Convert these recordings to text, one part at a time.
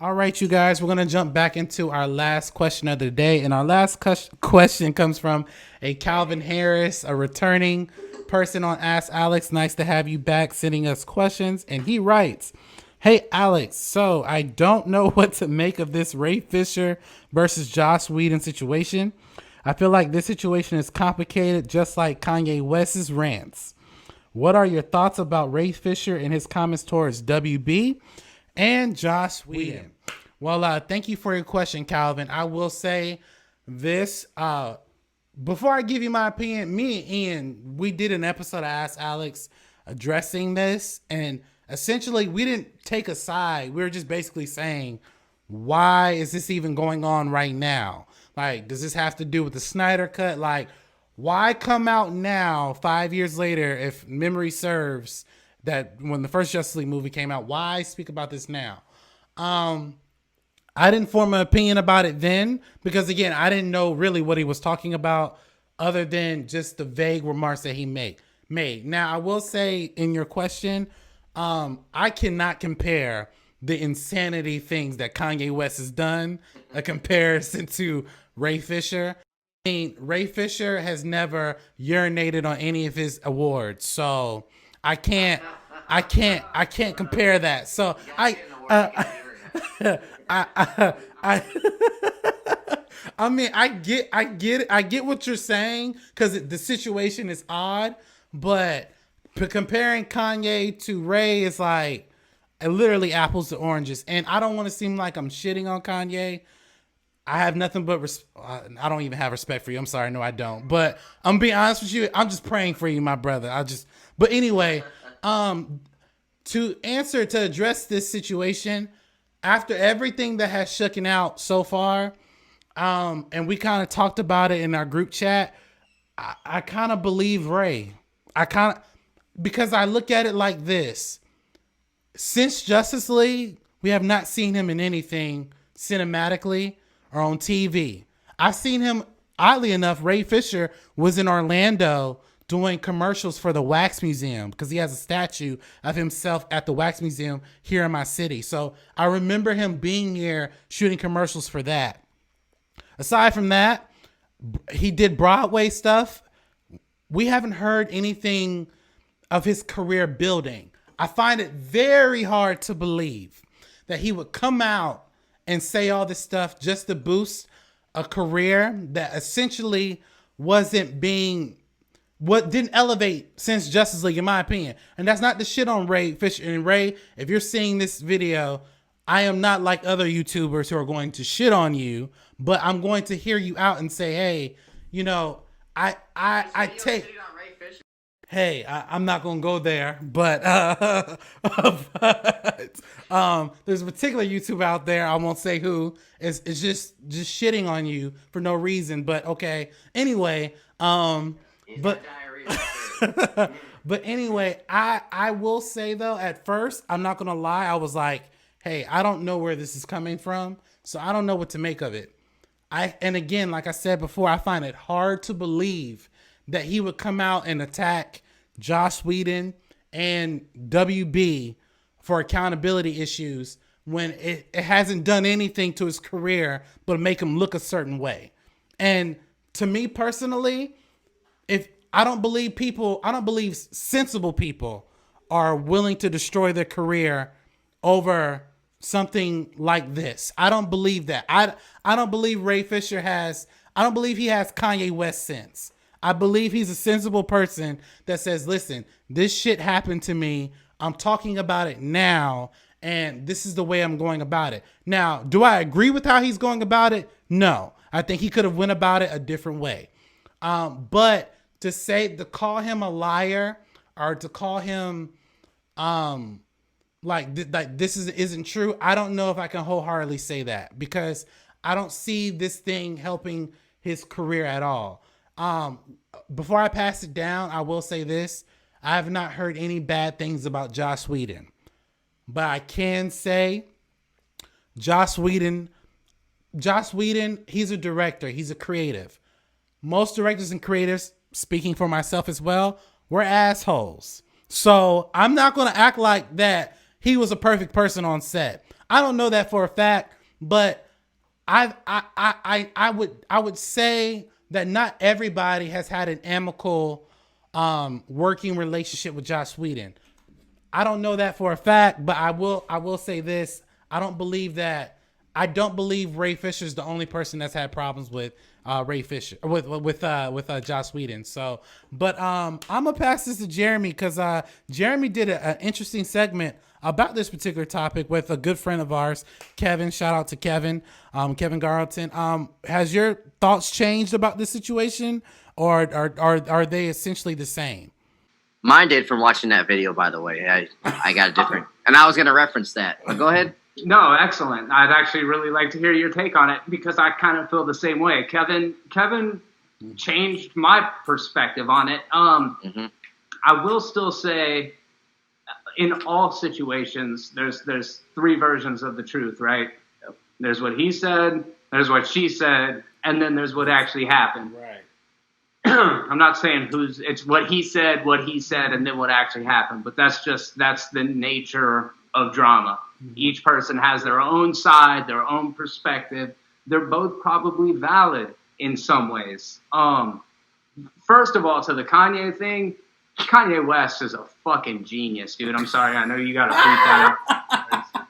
All right, you guys, we're going to jump back into our last question of the day. And our last question comes from a Calvin Harris, a returning person on Ask Alex. Nice to have you back sending us questions. And he writes, "Hey, Alex, so I don't know what to make of this Ray Fisher versus Joss Whedon situation. I feel like this situation is complicated, just like Kanye West's rants. What are your thoughts about Ray Fisher and his comments towards WB and Joss Whedon?" Well, thank you for your question, Calvin. I will say this. Before I give you my opinion, me and Ian, we did an episode of Ask Alex addressing this. And essentially, we didn't take a side. We were just basically saying, why is this even going on right now? Like, does this have to do with the Snyder Cut? Like, why come out now, 5 years later, if memory serves, that when the first Justice League movie came out, why speak about this now? I didn't form an opinion about it then because, again, I didn't know really what he was talking about other than just the vague remarks that he made. Now, I will say in your question, I cannot compare the insanity things that Kanye West has done a comparison to Ray Fisher. I mean, Ray Fisher has never urinated on any of his awards, so I can't compare that. So I I mean, I get what you're saying because the situation is odd, but comparing Kanye to Ray is like literally apples to oranges. And I don't want to seem like I'm shitting on Kanye. I have nothing but I don't even have respect for you. I'm sorry, no, I don't. But I'm being honest with you. I'm just praying for you, my brother. But anyway, to address this situation, after everything that has shooken out so far, and we kind of talked about it in our group chat, I kind of believe Ray. Because I look at it like this. Since Justice League, we have not seen him in anything cinematically or on TV. I've seen him, oddly enough, Ray Fisher was in Orlando doing commercials for the Wax Museum because he has a statue of himself at the Wax Museum here in my city. So I remember him being here shooting commercials for that. Aside from that, he did Broadway stuff. We haven't heard anything of his career building. I find it very hard to believe that he would come out and say all this stuff just to boost a career that essentially didn't elevate since Justice League, in my opinion. And that's not the shit on Ray Fisher. And Ray, if you're seeing this video, I am not like other YouTubers who are going to shit on you, but I'm going to hear you out and say, hey, you know, I take. Hey, I'm not gonna go there, but there's a particular YouTuber out there, I won't say who, is just shitting on you for no reason. But okay, anyway, but but anyway, I will say though, at first, I'm not gonna lie, I was like, hey, I don't know where this is coming from, so I don't know what to make of it. And again, like I said before, I find it hard to believe that he would come out and attack Joss Whedon and WB for accountability issues when it hasn't done anything to his career but make him look a certain way. And to me personally, I don't believe sensible people are willing to destroy their career over something like this. I don't believe that. I don't believe Ray Fisher I don't believe he has Kanye West sense. I believe he's a sensible person that says, listen, this shit happened to me. I'm talking about it now, and this is the way I'm going about it. Now, do I agree with how he's going about it? No. I think he could have went about it a different way. But to call him a liar or to call him like this isn't true, I don't know if I can wholeheartedly say that because I don't see this thing helping his career at all. Before I pass it down, I will say this. I have not heard any bad things about Joss Whedon. But I can say Joss Whedon, he's a director. He's a creative. Most directors and creators, speaking for myself as well, we're assholes. So I'm not going to act like that he was a perfect person on set. I don't know that for a fact, but I would say that not everybody has had an amicable working relationship with Joss Whedon. I don't know that for a fact, but I will say this. I don't believe Ray Fisher's the only person that's had problems with Ray Fisher with Joss Whedon. So, but I'm gonna pass this to Jeremy because Jeremy did an interesting segment about this particular topic with a good friend of ours, Kevin. Shout out to Kevin, Kevin Garleton. Has your thoughts changed about this situation, or are they essentially the same? Mine did from watching that video, by the way. I got a different, and I was going to reference that. But go ahead. No, excellent. I'd actually really like to hear your take on it because I kind of feel the same way. Kevin changed my perspective on it. I will still say, in all situations, there's three versions of the truth, right? There's what he said, there's what she said, and then there's what actually happened. Right. I'm not saying it's what he said, and then what actually happened. But that's the nature of drama. Mm-hmm. Each person has their own side, their own perspective. They're both probably valid in some ways. First of all, to the Kanye thing, Kanye West is a fucking genius, dude. I'm sorry, I know you got to freak that out.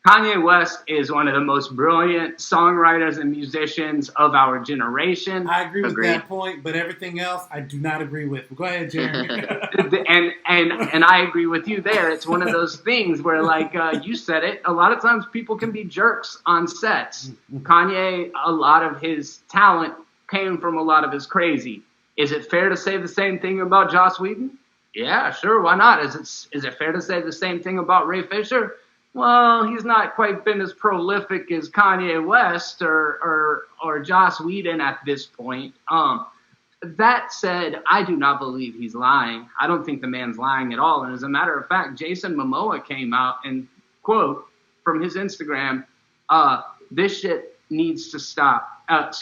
Kanye West is one of the most brilliant songwriters and musicians of our generation. I agree with that point, but everything else I do not agree with. Go ahead, Jeremy. and I agree with you there. It's one of those things where, like you said it, a lot of times people can be jerks on sets. Kanye, a lot of his talent came from a lot of his crazy. Is it fair to say the same thing about Joss Whedon? Yeah, sure. Why not? Is it fair to say the same thing about Ray Fisher? Well, he's not quite been as prolific as Kanye West or Joss Whedon at this point. That said, I do not believe he's lying. I don't think the man's lying at all. And as a matter of fact, Jason Momoa came out and, quote, from his Instagram, this shit needs to stop. Has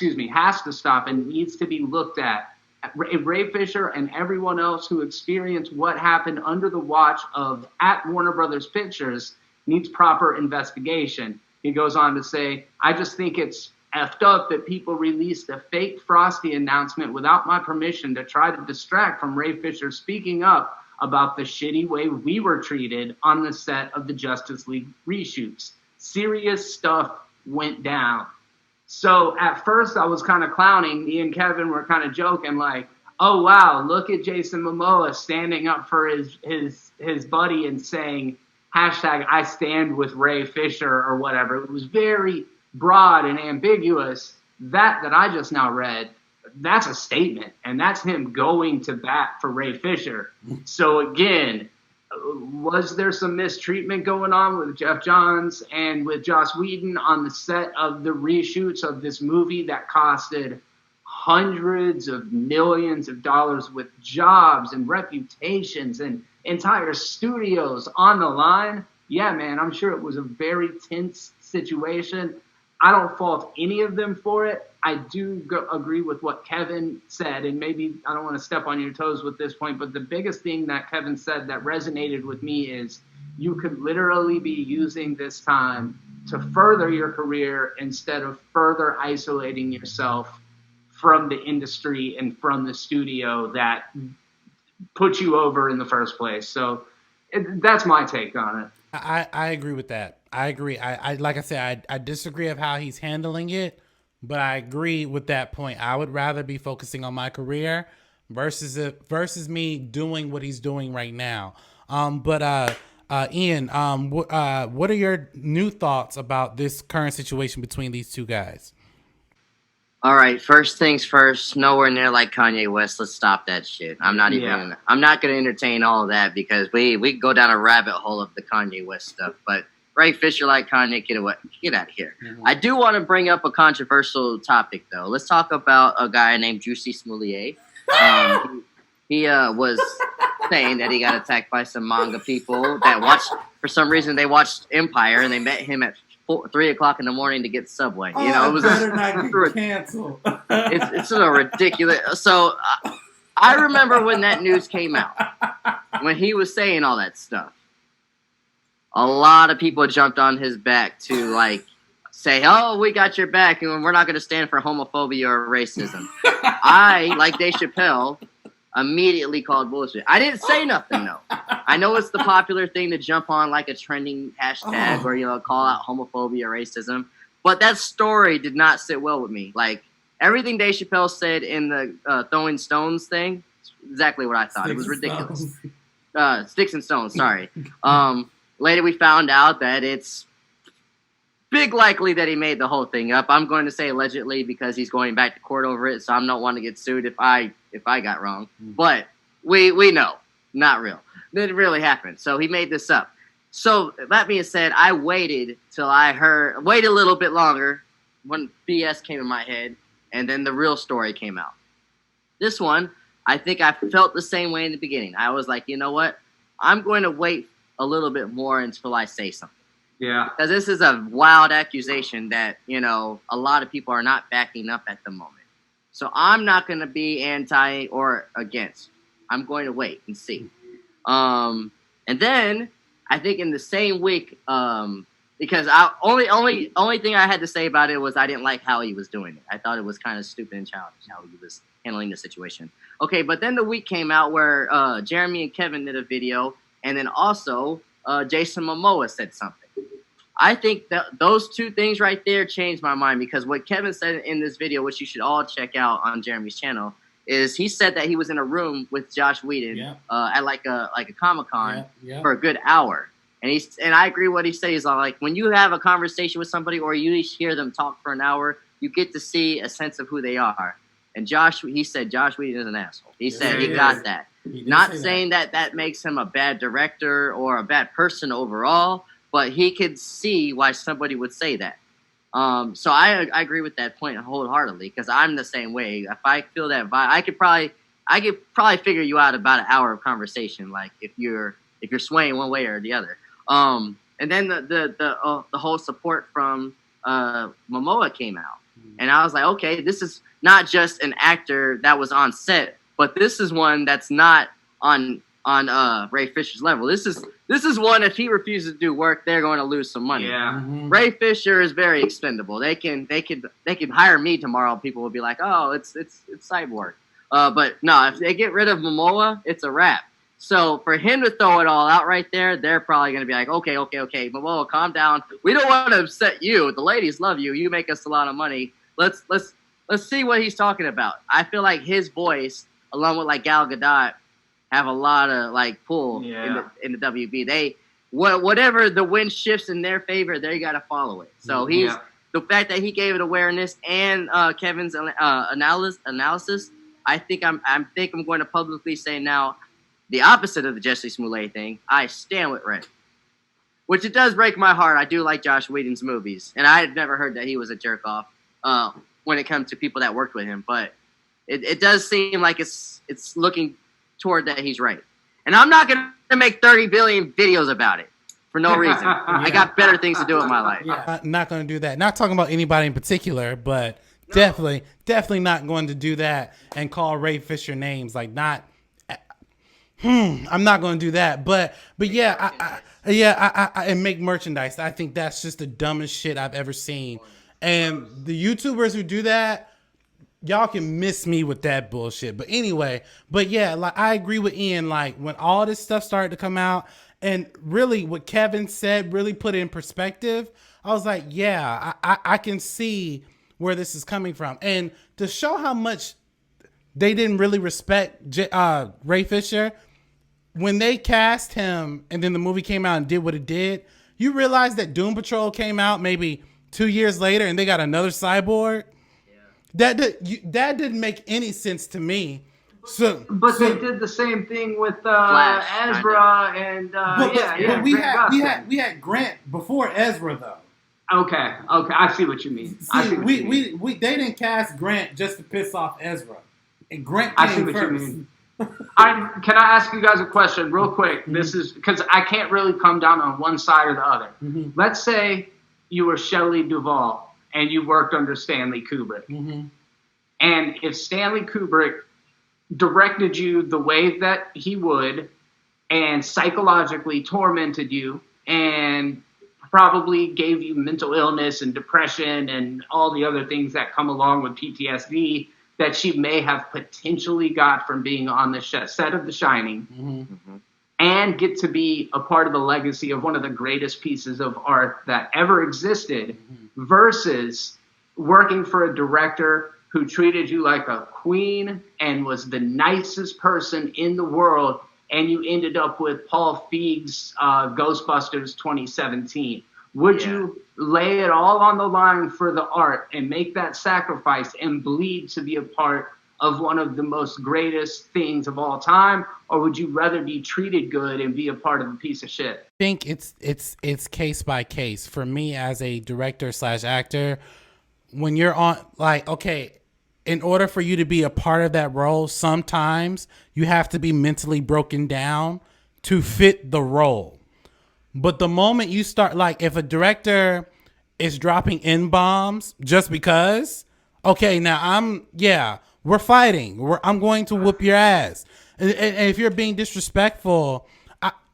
to stop and needs to be looked at. Ray Fisher and everyone else who experienced what happened under the watch of at Warner Brothers Pictures needs proper investigation. He goes on to say, I just think it's effed up that people released a fake Frosty announcement without my permission to try to distract from Ray Fisher speaking up about the shitty way we were treated on the set of the Justice League reshoots. Serious stuff went down. So at first I was kind of clowning. Me and Kevin were kind of joking like, oh, wow, look at Jason Momoa standing up for his buddy and saying, hashtag I stand with Ray Fisher or whatever. It was very broad and ambiguous. That I just now read, that's a statement. And that's him going to bat for Ray Fisher. So again, was there some mistreatment going on with Jeff Johns and with Joss Whedon on the set of the reshoots of this movie that costed hundreds of millions of dollars with jobs and reputations and entire studios on the line? Yeah, man, I'm sure it was a very tense situation. I don't fault any of them for it. I do agree with what Kevin said, and maybe I don't want to step on your toes with this point, but the biggest thing that Kevin said that resonated with me is you could literally be using this time to further your career instead of further isolating yourself from the industry and from the studio that put you over in the first place. So that's my take on it. I agree with that. I agree. I like I said, I disagree of how he's handling it, but I agree with that point. I would rather be focusing on my career versus me doing what he's doing right now. But Ian, what are your new thoughts about this current situation between these two guys? All right, first things first, nowhere near like Kanye West. Let's stop that shit. I'm not going to entertain all of that because we go down a rabbit hole of the Kanye West stuff. But Ray Fisher like Kanye, get out of here. Mm-hmm. I do want to bring up a controversial topic, though. Let's talk about a guy named Juicy Smollett. He was saying that he got attacked by some manga people that watched, for some reason, they watched Empire, and they met him at 3 o'clock in the morning to get Subway. You know, it was better not get canceled. It's so ridiculous. So I remember when that news came out, when he was saying all that stuff. a lot of people jumped on his back to like say, "Oh, we got your back, and we're not going to stand for homophobia or racism." I, like Dave Chappelle, immediately called bullshit. I didn't say nothing though. I know it's the popular thing to jump on like a trending hashtag or call out homophobia or racism, but that story did not sit well with me. Like everything Dave Chappelle said in the throwing stones thing, exactly what I thought. It was ridiculous. Sticks and stones. Sorry. Later we found out that it's big likely that he made the whole thing up. I'm going to say allegedly because he's going back to court over it, so I'm not wanting to get sued if I got wrong. But we know, not real. It didn't really happen. So he made this up. So that being said, I waited till waited a little bit longer when BS came in my head, and then the real story came out. This one, I think I felt the same way in the beginning. I was like, you know what? I'm going to wait a little bit more until I say something. Yeah. Because this is a wild accusation that, a lot of people are not backing up at the moment. So I'm not going to be anti or against. I'm going to wait and see. And then I think in the same week, because only thing I had to say about it was I didn't like how he was doing it. I thought it was kind of stupid and childish how he was handling the situation. Okay, but then the week came out where Jeremy and Kevin did a video, and then also Jason Momoa said something. I think that those two things right there changed my mind because what Kevin said in this video, which you should all check out on Jeremy's channel, is he said that he was in a room with Josh Whedon at like a Comic-Con for a good hour. And I agree with what he said. He's like, when you have a conversation with somebody or you hear them talk for an hour, you get to see a sense of who they are. And he said Josh Whedon is an asshole. He said he got that. Not saying that makes him a bad director or a bad person overall, but he could see why somebody would say that. So I agree with that point wholeheartedly because I'm the same way. If I feel that vibe, I could probably figure you out about an hour of conversation, like if you're swaying one way or the other. And then the whole support from Momoa came out, and I was like, okay, this is not just an actor that was on set, but this is one that's not on Ray Fisher's level. This is one, if he refuses to do work, they're going to lose some money. Yeah. Ray Fisher is very expendable. They can hire me tomorrow. People will be like, oh, it's Cyborg. But no, if they get rid of Momoa, it's a wrap. So for him to throw it all out right there, they're probably going to be like, okay, Momoa, calm down. We don't want to upset you. The ladies love you. You make us a lot of money. Let's see what he's talking about. I feel like his voice, along with like Gal Gadot, have a lot of like pull in the WB. Whatever the wind shifts in their favor, they got to follow it. So the fact that he gave it awareness and Kevin's analysis, I think I'm going to publicly say now the opposite of the Jesse Smollett thing. I stand with Ray, which it does break my heart. I do like Josh Whedon's movies, and I had never heard that he was a jerk off when it comes to people that worked with him. But it does seem like it's looking toward that he's right. And I'm not going to make 30 billion videos about it for no reason. I got better things to do with my life. Yeah, not going to do that. Not talking about anybody in particular, but definitely not going to do that and call Ray Fisher names. Like not, I'm not going to do that. But yeah, I and make merchandise. I think that's just the dumbest shit I've ever seen. And the YouTubers who do that, y'all can miss me with that bullshit. But anyway, yeah, like I agree with Ian. Like when all this stuff started to come out, and really what Kevin said really put it in perspective. I was like, yeah, I can see where this is coming from, and to show how much they didn't really respect Ray Fisher when they cast him, and then the movie came out and did what it did. You realize that Doom Patrol came out maybe 2 years later, and they got another Cyborg. That didn't make any sense to me. But they did the same thing with Ezra and but we had Grant before Ezra though. Okay, I see what you mean. We they didn't cast Grant just to piss off Ezra, and Grant came I see what first. You mean. Can I ask you guys a question real quick? Mm-hmm. This is because I can't really come down on one side or the other. Mm-hmm. Let's say you were Shelley Duvall and you worked under Stanley Kubrick. Mm-hmm. And if Stanley Kubrick directed you the way that he would and psychologically tormented you and probably gave you mental illness and depression and all the other things that come along with PTSD that she may have potentially got from being on the set of The Shining, and get to be a part of the legacy of one of the greatest pieces of art that ever existed, versus working for a director who treated you like a queen and was the nicest person in the world, and you ended up with Paul Feig's Ghostbusters 2017. Would you lay it all on the line for the art and make that sacrifice and bleed to be a part of one of the most greatest things of all time, or would you rather be treated good and be a part of a piece of shit? I think it's case by case. For me as a director / actor, when you're on, like, okay, in order for you to be a part of that role, sometimes you have to be mentally broken down to fit the role. But the moment you start, like, if a director is dropping N-bombs just because, okay, now we're fighting. I'm going to whoop your ass. And if you're being disrespectful,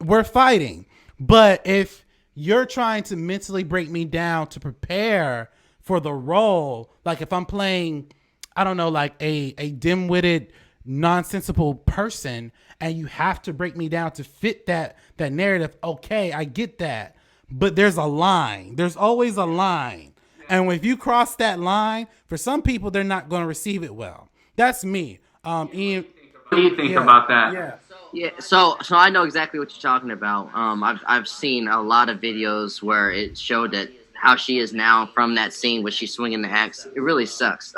we're fighting. But if you're trying to mentally break me down to prepare for the role, like if I'm playing, I don't know, like a dim-witted, nonsensical person, and you have to break me down to fit that narrative, okay, I get that. But there's a line. There's always a line. And if you cross that line, for some people, they're not going to receive it well. That's me. Ian, what do you think about that? Yeah, so I know exactly what you're talking about. I've seen a lot of videos where it showed that how she is now from that scene where she's swinging the axe. It really sucks.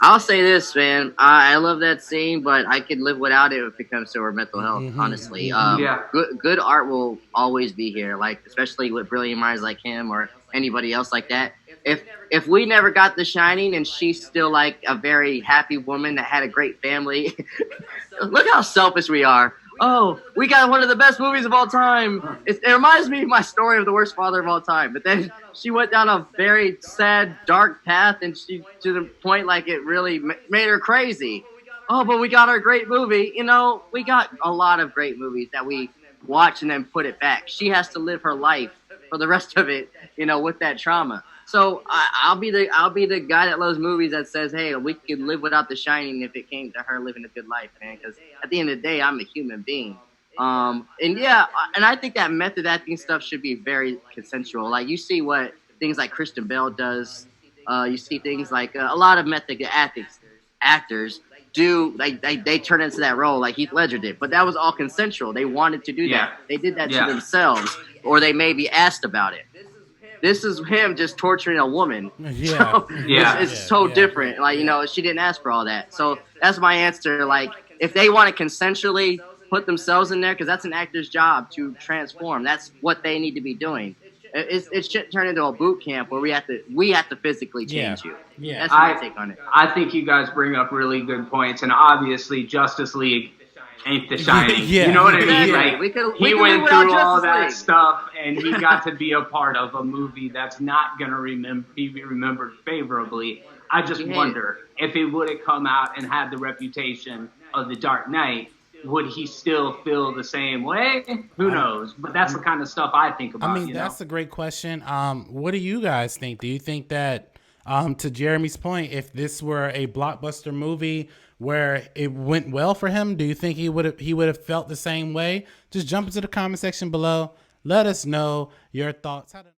I'll say this, man. I love that scene, but I could live without it if it comes to her mental health, honestly. Good art will always be here, like especially with brilliant minds like him or anybody else like that. If we never got The Shining and she's still like a very happy woman that had a great family, look how selfish we are. Oh, we got one of the best movies of all time. It reminds me of my story of the worst father of all time. But then she went down a very sad, dark path, and she to the point like it really made her crazy. Oh, but we got our great movie. You know, we got a lot of great movies that we watch and then put it back. She has to live her life for the rest of it, you know, with that trauma. So I'll be the guy that loves movies that says, hey, we could live without The Shining if it came to her living a good life, man. Because at the end of the day, I'm a human being. And I think that method acting stuff should be very consensual. Like you see what things like Kristen Bell does. You see things like a lot of method actors do. Like they turn into that role like Heath Ledger did. But that was all consensual. They wanted to do that. They did that to themselves, or they may be asked about it. This is him just torturing a woman. It's so different. Like, you know, she didn't ask for all that. So that's my answer. Like, if they want to consensually put themselves in there, because that's an actor's job to transform. That's what they need to be doing. It shouldn't turn into a boot camp where we have to physically change you. Yeah, that's my take on it. I think you guys bring up really good points, and obviously Justice League ain't The Shining. You know what I mean? Like, he went through all that stuff, and he got to be a part of a movie that's not going to be remembered favorably. I just wonder if it would have come out and had the reputation of The Dark Knight, would he still feel the same way? Who knows? But that's the kind of stuff I think about. I mean, that's a great question. What do you guys think? Do you think that, to Jeremy's point, if this were a blockbuster movie where it went well for him, do you think he would have felt the same way? Just jump into the comment section below. Let us know your thoughts.